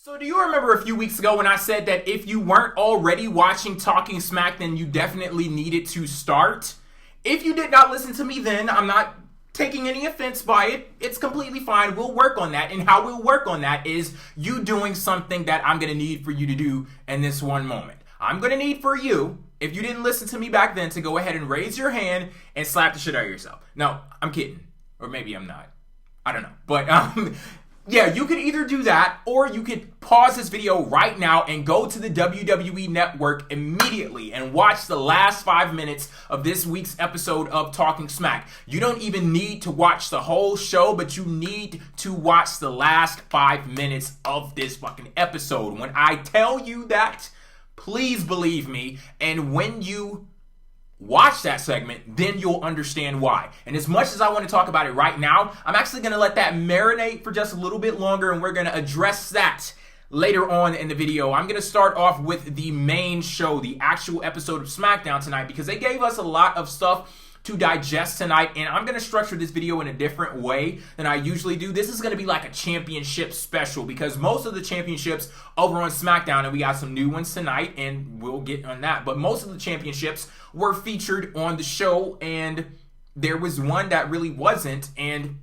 So do you remember a few weeks ago when I said that if you weren't already watching Talking Smack, then you definitely needed to start? If you did not listen to me then, I'm not taking any offense by it. It's completely fine. We'll work on that. And how we'll work on that is you doing something that I'm going to need for you to do in this one moment. I'm going to need for you, if you didn't listen to me back then, to go ahead and raise your hand and slap the shit out of yourself. No, I'm kidding. Or maybe I'm not. I don't know. But, yeah, you could either do that or you could pause this video right now and go to the WWE Network immediately and watch the last 5 minutes of this week's episode of Talking Smack. You don't even need to watch the whole show, but you need to watch the last 5 minutes of this fucking episode. When I tell you that, please believe me, and when you watch that segment, then you'll understand why. And as much as I want to talk about it right now, I'm actually going to let that marinate for just a little bit longer, and we're going to address that later on in the video. I'm going to start off with the main show, the actual episode of SmackDown tonight, because they gave us a lot of stuff to digest tonight, and I'm going to structure this video in a different way than I usually do. This is going to be like a championship special, because most of the championships over on SmackDown, and we got some new ones tonight, and we'll get on that, but most of the championships were featured on the show, and there was one that really wasn't, and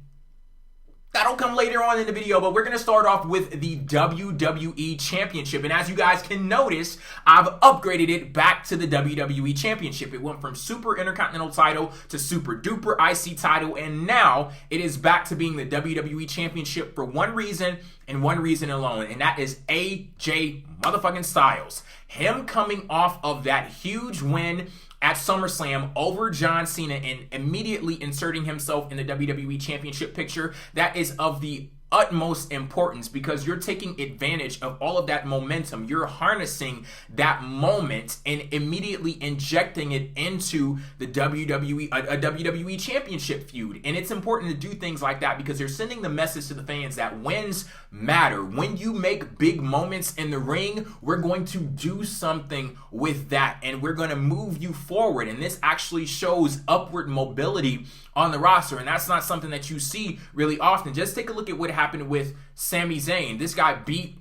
that'll come later on in the video, but we're going to start off with the WWE Championship. And as you guys can notice, I've upgraded it back to the WWE Championship. It went from Super Intercontinental title to Super Duper IC title, and now it is back to being the WWE Championship for one reason and one reason alone, and that is AJ motherfucking Styles. Him coming off of that huge win at SummerSlam over John Cena and immediately inserting himself in the WWE Championship picture, that is of the utmost importance, because you're taking advantage of all of that momentum. You're harnessing that moment and immediately injecting it into the WWE Championship feud. And it's important to do things like that because they're sending the message to the fans that wins matter. When you make big moments in the ring, we're going to do something with that and we're going to move you forward. And this actually shows upward mobility on the roster, and that's not something that you see really often. Just take a look at what happened with Sami Zayn. This guy beat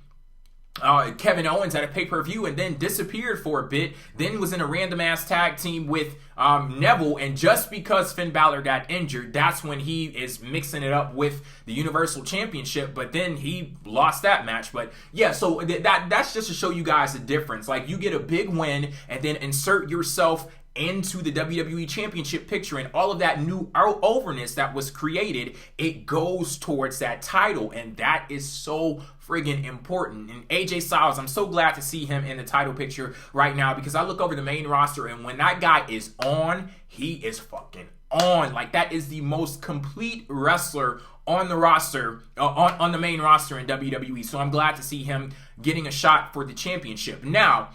Kevin Owens at a pay-per-view and then disappeared for a bit, then was in a random-ass tag team with Neville, and just because Finn Balor got injured, that's when he is mixing it up with the Universal Championship, but then he lost that match. But yeah, so that's just to show you guys the difference. Like, you get a big win and then insert yourself into the WWE Championship picture, and all of that new overness that was created, it goes towards that title, and that is so friggin' important. And AJ Styles, I'm so glad to see him in the title picture right now, because I look over the main roster, and when that guy is on, he is fucking on. Like, that is the most complete wrestler on the roster, on the main roster in WWE. So I'm glad to see him getting a shot for the championship. Now,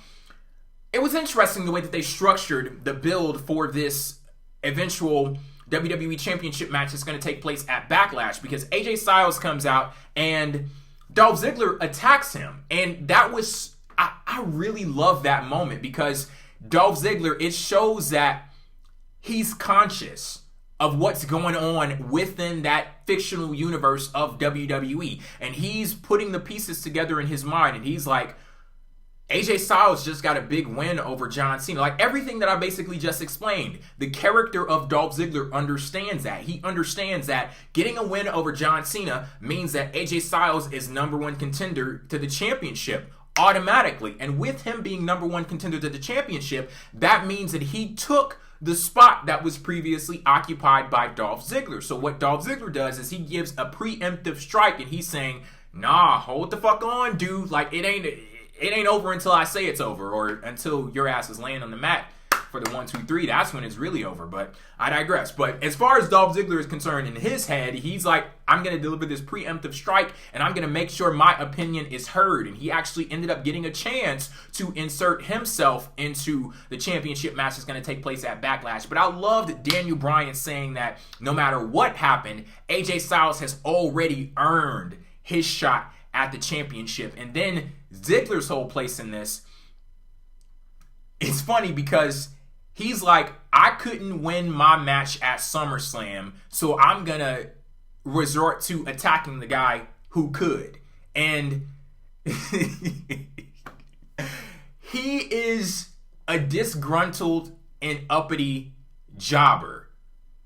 it was interesting the way that they structured the build for this eventual WWE Championship match that's going to take place at Backlash, because AJ Styles comes out and Dolph Ziggler attacks him. And that was, I really love that moment, because Dolph Ziggler, it shows that he's conscious of what's going on within that fictional universe of WWE. And he's putting the pieces together in his mind, and he's like, AJ Styles just got a big win over John Cena. Like, everything that I basically just explained, the character of Dolph Ziggler understands that. He understands that getting a win over John Cena means that AJ Styles is #1 contender to the championship automatically. And with him being #1 contender to the championship, that means that he took the spot that was previously occupied by Dolph Ziggler. So what Dolph Ziggler does is he gives a preemptive strike, and he's saying, nah, hold the fuck on, dude. Like, it ain't over until I say it's over, or until your ass is laying on the mat for the 1, 2, 3. That's when it's really over. But I digress. But as far as Dolph Ziggler is concerned, in his head, he's like, I'm going to deliver this preemptive strike, and I'm going to make sure my opinion is heard. And he actually ended up getting a chance to insert himself into the championship match that's going to take place at Backlash. But I loved Daniel Bryan saying that no matter what happened, AJ Styles has already earned his shot at the championship. And then Ziggler's whole place in this, it's funny because he's like, I couldn't win my match at SummerSlam, so I'm gonna resort to attacking the guy who could. And He is a disgruntled and uppity jobber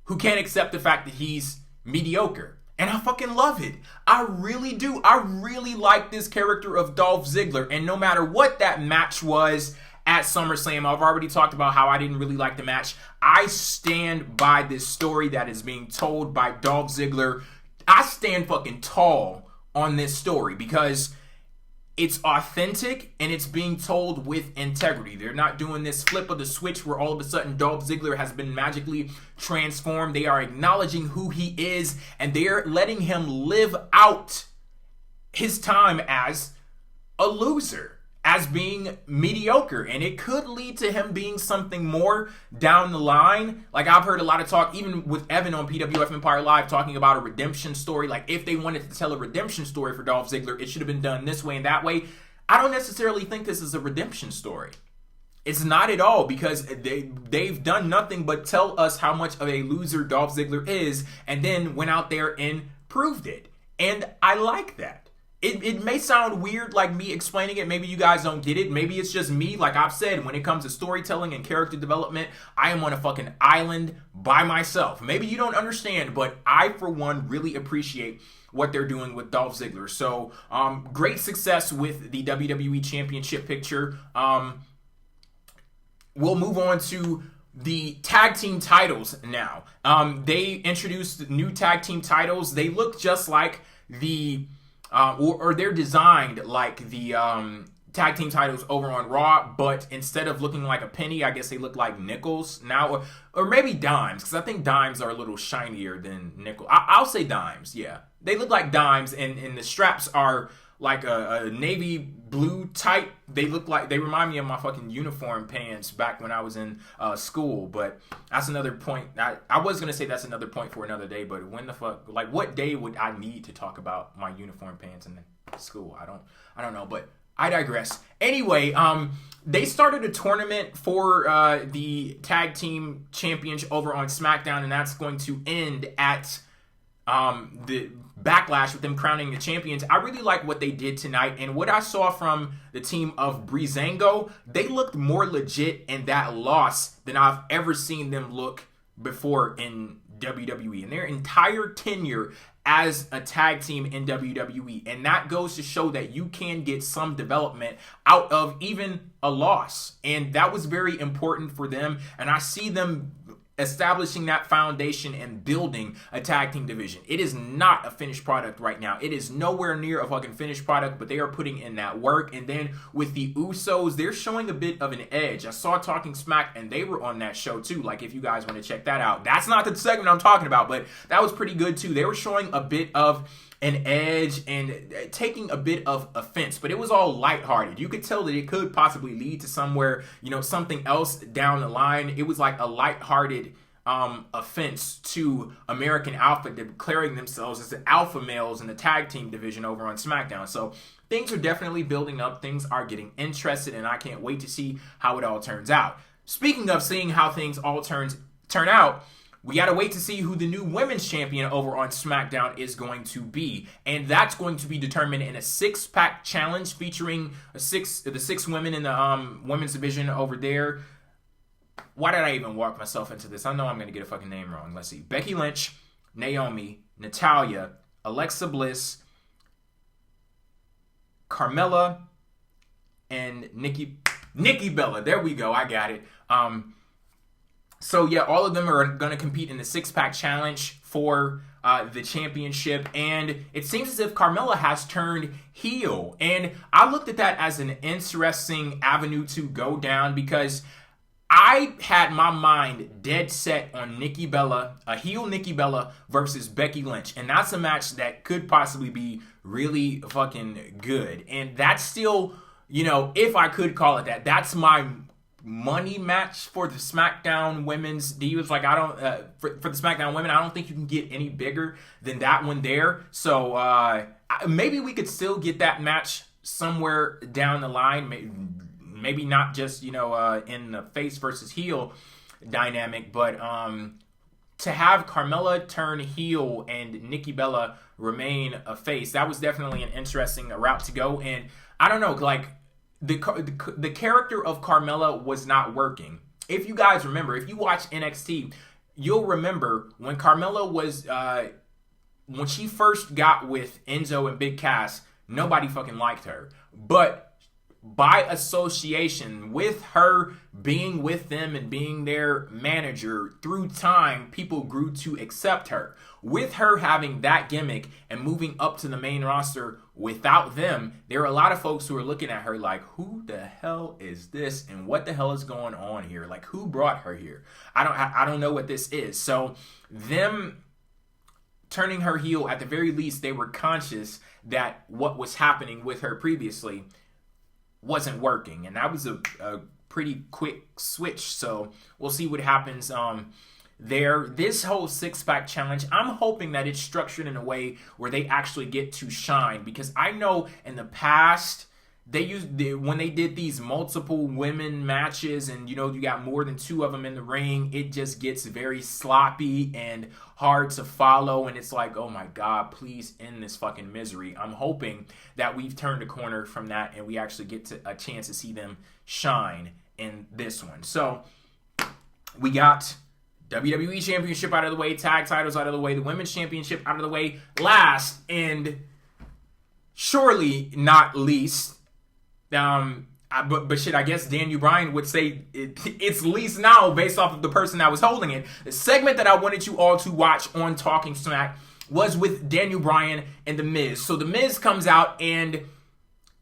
who can't accept the fact that he's mediocre. And I fucking love it. I really do. I really like this character of Dolph Ziggler. And no matter what that match was at SummerSlam, I've already talked about how I didn't really like the match. I stand by this story that is being told by Dolph Ziggler. I stand fucking tall on this story because it's authentic and it's being told with integrity. They're not doing this flip of the switch where all of a sudden Dolph Ziggler has been magically transformed. They are acknowledging who he is and they're letting him live out his time as a loser, as being mediocre, and it could lead to him being something more down the line. Like, I've heard a lot of talk, even with Evan on PWF Empire Live, talking about a redemption story. Like, if they wanted to tell a redemption story for Dolph Ziggler, it should have been done this way and that way. I don't necessarily think this is a redemption story. It's not at all, because they've done nothing but tell us how much of a loser Dolph Ziggler is, and then went out there and proved it. And I like that. It may sound weird, like me explaining it. Maybe you guys don't get it. Maybe it's just me. Like I've said, when it comes to storytelling and character development, I am on a fucking island by myself. Maybe you don't understand, but I, for one, really appreciate what they're doing with Dolph Ziggler. So, great success with the WWE Championship picture. We'll move on to the tag team titles now. They introduced new tag team titles. They look just like the... or they're designed like the tag team titles over on Raw, but instead of looking like a penny, I guess they look like nickels now, or maybe dimes, because I think dimes are a little shinier than nickel. I'll say dimes, yeah. They look like dimes, and the straps are like a navy blue type. They remind me of my fucking uniform pants back when I was in school, but that's another point. I was going to say that's another point for another day, but when the fuck, like, what day would I need to talk about my uniform pants in school? I don't know, but I digress. Anyway, they started a tournament for the tag team championship over on SmackDown, and that's going to end at the Backlash with them crowning the champions. I really like what they did tonight, and what I saw from the team of Breezango, they looked more legit in that loss than I've ever seen them look before in WWE, and their entire tenure as a tag team in WWE. And that goes to show that you can get some development out of even a loss, and that was very important for them, and I see them establishing that foundation and building a tag team division. It is not a finished product right now. It is nowhere near a fucking finished product, but they are putting in that work. And then with the Usos, they're showing a bit of an edge. I saw Talking Smack, and they were on that show too. Like, if you guys want to check that out. That's not the segment I'm talking about, but that was pretty good too. They were showing a bit of an edge and taking a bit of offense, but it was all lighthearted. You could tell that it could possibly lead to somewhere, something else down the line. It was like a lighthearted offense to American Alpha declaring themselves as the alpha males in the tag team division over on SmackDown. So things are definitely building up. Things are getting interested, and I can't wait to see how it all turns out. Speaking of seeing how things all turn out, we got to wait to see who the new women's champion over on SmackDown is going to be. And that's going to be determined in a six-pack challenge featuring the six women in the women's division over there. Why did I even walk myself into this? I know I'm going to get a fucking name wrong. Let's see. Becky Lynch, Naomi, Natalya, Alexa Bliss, Carmella, and Nikki Bella. There we go. I got it. So yeah, all of them are going to compete in the six-pack challenge for the championship, and it seems as if Carmella has turned heel, and I looked at that as an interesting avenue to go down, because I had my mind dead set on Nikki Bella, a heel Nikki Bella versus Becky Lynch, and that's a match that could possibly be really fucking good, and that's still, if I could call it that, that's my money match for the SmackDown Women's Divas. Like, I don't for the SmackDown Women, I don't think you can get any bigger than that one there. So maybe we could still get that match somewhere down the line. Maybe not just in the face versus heel dynamic, but to have Carmella turn heel and Nikki Bella remain a face, that was definitely an interesting route to go. And I don't know, like the character of Carmella was not working. If you guys remember, if you watch NXT, you'll remember when Carmella was when she first got with Enzo and Big Cass, nobody fucking liked her. But by association, with her being with them and being their manager, through time, people grew to accept her. With her having that gimmick and moving up to the main roster without them, there are a lot of folks who are looking at her like, who the hell is this? And what the hell is going on here? Like, who brought her here? I don't know what this is. So them turning her heel, at the very least, they were conscious that what was happening with her previously wasn't working, and that was a pretty quick switch. So we'll see what happens there. This whole six-pack challenge, I'm hoping that it's structured in a way where they actually get to shine, because I know in the past when they did these multiple women matches and, you know, you got more than two of them in the ring, it just gets very sloppy and hard to follow. And it's like, oh my God, please end this fucking misery. I'm hoping that we've turned a corner from that and we actually get a chance to see them shine in this one. So we got WWE Championship out of the way, tag titles out of the way, the Women's Championship out of the way. Last and surely not least, but shit, I guess Bryan would say it's least now based off of the person that was holding it. The segment that I wanted you all to watch on Talking Smack was with Bryan and The Miz. So The Miz comes out and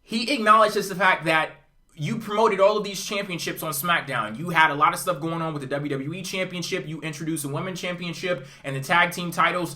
he acknowledges the fact that you promoted all of these championships on SmackDown. You had a lot of stuff going on with the WWE Championship. You introduced a Women's Championship and the tag team titles.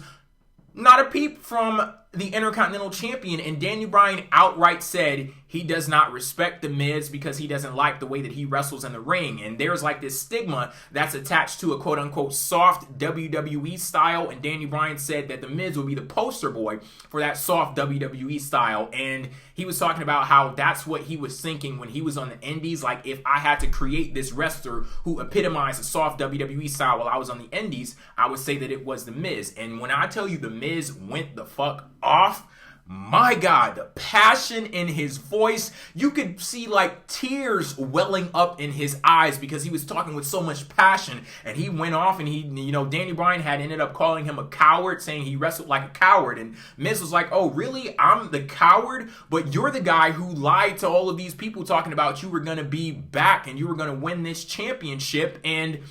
Not a peep from the Intercontinental Champion, and Bryan outright said he does not respect The Miz because he doesn't like the way that he wrestles in the ring. And there's like this stigma that's attached to a quote-unquote soft WWE style, and Bryan said that The Miz will be the poster boy for that soft WWE style. And he was talking about how that's what he was thinking when he was on the indies. Like, if I had to create this wrestler who epitomized a soft WWE style while I was on the indies, I would say that it was The Miz. And when I tell you The Miz went the fuck off, my God, the passion in his voice, you could see like tears welling up in his eyes because he was talking with so much passion. And he went off, and Bryan had ended up calling him a coward, saying he wrestled like a coward. And Miz was like, oh, really? I'm the coward? But you're the guy who lied to all of these people talking about you were going to be back and you were going to win this championship, and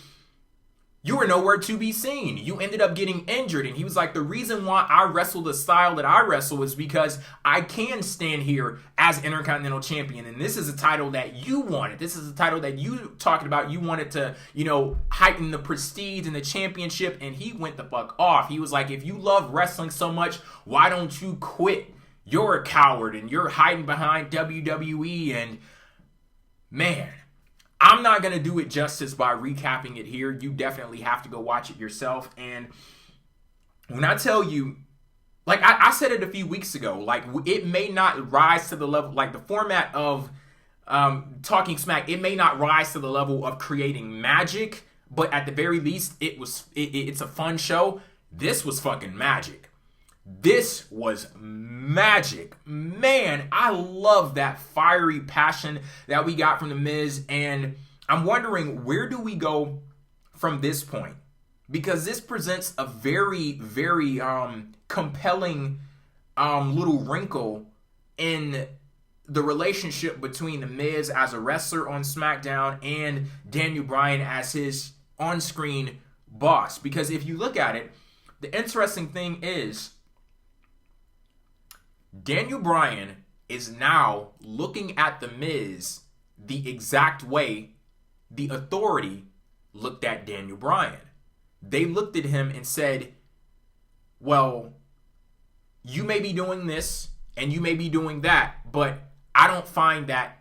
you were nowhere to be seen. You ended up getting injured. And he was like, the reason why I wrestle the style that I wrestle is because I can stand here as Intercontinental Champion. And this is a title that you wanted. This is a title that you talking about. You wanted to, heighten the prestige and the championship. And he went the fuck off. He was like, if you love wrestling so much, why don't you quit? You're a coward and you're hiding behind WWE. And man, I'm not going to do it justice by recapping it here. You definitely have to go watch it yourself. And when I tell you, like I said it a few weeks ago, like it may not rise to the level, like the format of Talking Smack, it may not rise to the level of creating magic, but at the very least, it's a fun show. This was fucking magic. This was magic. Man, I love that fiery passion that we got from The Miz. And I'm wondering, where do we go from this point? Because this presents a very, very compelling little wrinkle in the relationship between The Miz as a wrestler on SmackDown and Bryan as his on-screen boss. Because if you look at it, the interesting thing is, Bryan is now looking at The Miz the exact way the Authority looked at Bryan. They looked at him and said, well, you may be doing this and you may be doing that, but I don't find that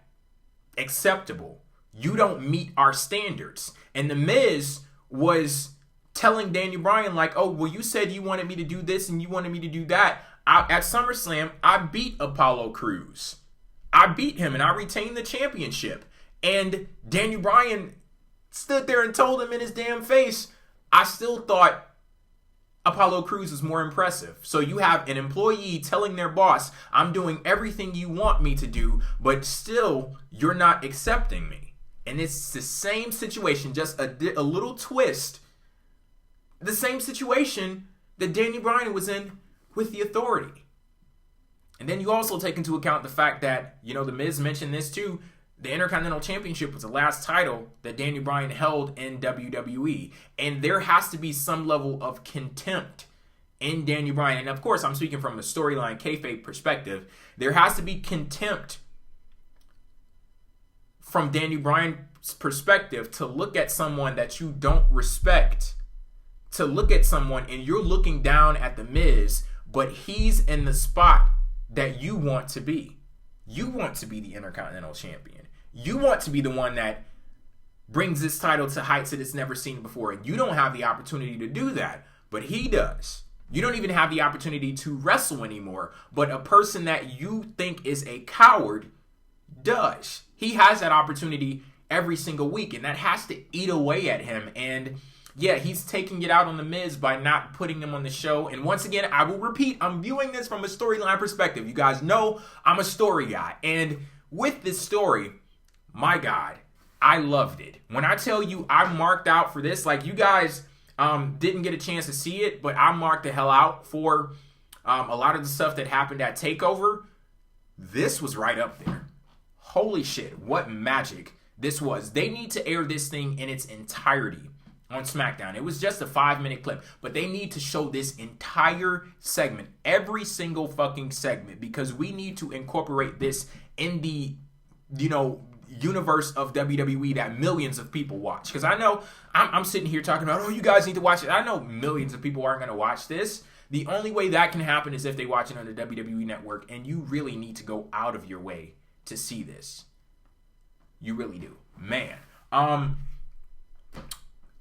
acceptable. You don't meet our standards. And The Miz was telling Bryan like, oh, well, you said you wanted me to do this and you wanted me to do that. At SummerSlam, I beat Apollo Crews. I beat him and I retained the championship. And Bryan stood there and told him in his damn face, I still thought Apollo Crews is more impressive. So you have an employee telling their boss, I'm doing everything you want me to do, but still you're not accepting me. And it's the same situation, just a little twist. The same situation that Daniel Bryan was in with the Authority. And then you also take into account the fact that, The Miz mentioned this too, the Intercontinental Championship was the last title that Daniel Bryan held in WWE. And there has to be some level of contempt in Daniel Bryan. And of course, I'm speaking from a storyline kayfabe perspective. There has to be contempt from Daniel Bryan's perspective to look at someone that you don't respect, to look at someone and you're looking down at the Miz, but he's in the spot that you want to be. You want to be the Intercontinental Champion. You want to be the one that brings this title to heights that it's never seen before. And you don't have the opportunity to do that, but he does. You don't even have the opportunity to wrestle anymore, but a person that you think is a coward does. He has that opportunity every single week, and that has to eat away at him. And yeah, he's taking it out on the Miz by not putting them on the show. And once again, I will repeat, I'm viewing this from a storyline perspective. You guys know I'm a story guy. And with this story, my God, I loved it. When I tell you I marked out for this, like you guys didn't get a chance to see it, but I marked the hell out for a lot of the stuff that happened at TakeOver. This was right up there. Holy shit, what magic this was. They need to air this thing in its entirety on SmackDown. It was just a 5-minute clip, but they need to show this entire segment, every single fucking segment, because we need to incorporate this in the, universe of WWE that millions of people watch. Because I know I'm sitting here talking about, you guys need to watch it. I know millions of people aren't going to watch this. The only way that can happen is if they watch it on the WWE Network, and you really need to go out of your way to see this. You really do. Man.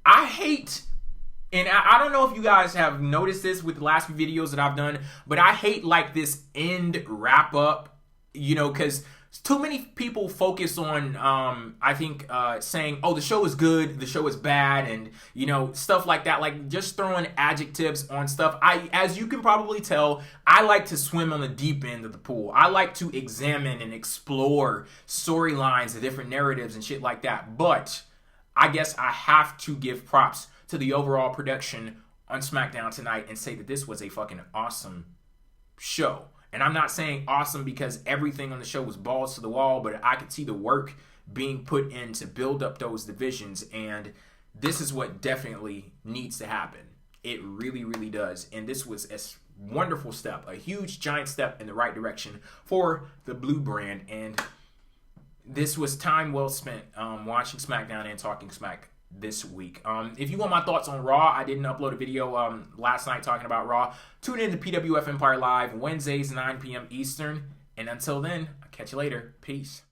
I hate, and I don't know if you guys have noticed this with the last few videos that I've done, but I hate like this end wrap up, because too many people focus on, saying, the show is good, the show is bad, and, stuff like that, like just throwing adjectives on stuff. As you can probably tell, I like to swim on the deep end of the pool. I like to examine and explore storylines and different narratives and shit like that, but I guess I have to give props to the overall production on SmackDown tonight and say that this was a fucking awesome show. And I'm not saying awesome because everything on the show was balls to the wall, but I could see the work being put in to build up those divisions, and this is what definitely needs to happen. It really, really does. And this was a wonderful step, a huge, giant step in the right direction for the Blue brand, and this was time well spent watching SmackDown and talking Smack this week. If you want my thoughts on Raw, I didn't upload a video last night talking about Raw. Tune in to PWF Empire Live Wednesdays 9 p.m. Eastern. And until then, I'll catch you later. Peace.